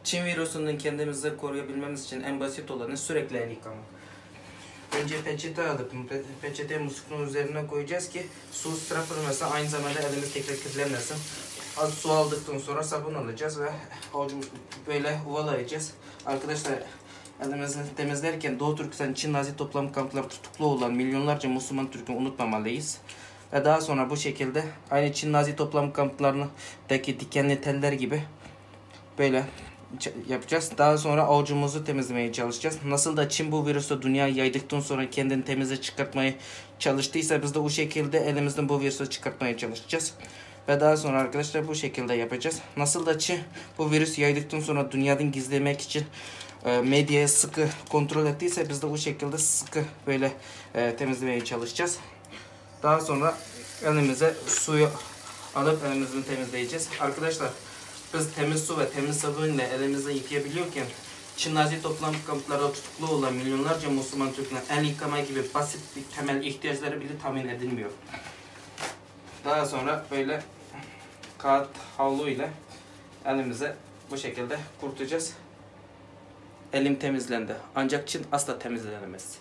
Çin virüsünden kendimizi koruyabilmemiz için en basit olanı sürekli el yıkamak. Önce peçete alıp peçeteyi musluğun üzerine koyacağız ki su sıçramasın, aynı zamanda elimiz tekrar kirlenmesin. Az su aldıktan sonra sabun alacağız ve avucumuzu böyle ovalayacağız. Arkadaşlar, elimizi temizlerken Doğu Türkistan Çin Nazi toplam kampları tutuklu olan milyonlarca Müslüman Türk'ü unutmamalıyız. Ve daha sonra bu şekilde aynı Çin Nazi toplam kamplarındaki dikenli teller gibi böyle yapacağız. Daha sonra avucumuzu temizlemeye çalışacağız. Nasıl da Çin bu virüsü dünyaya yaydıktan sonra kendini temize çıkartmaya çalıştıysa biz de o şekilde elimizden bu virüsü çıkartmaya çalışacağız. Ve daha sonra arkadaşlar bu şekilde yapacağız. Nasıl da Çin bu virüsü yaydıktan sonra dünyadan gizlemek için medyaya sıkı kontrol ettiyse biz de bu şekilde sıkı böyle temizlemeye çalışacağız. Daha sonra elimize suyu alıp elimizi temizleyeceğiz. Arkadaşlar, biz temiz su ve temiz sabun ile elimizi yıkayabiliyorken Çin Nazi toplam kamplarda tutuklu olan milyonlarca Müslüman Türkler el yıkama gibi basit bir temel ihtiyaçları bile tahmin edilmiyor. Daha sonra böyle kağıt havlu ile elimizi bu şekilde kurutacağız. Elim temizlendi. Ancak Çin asla temizlenemez.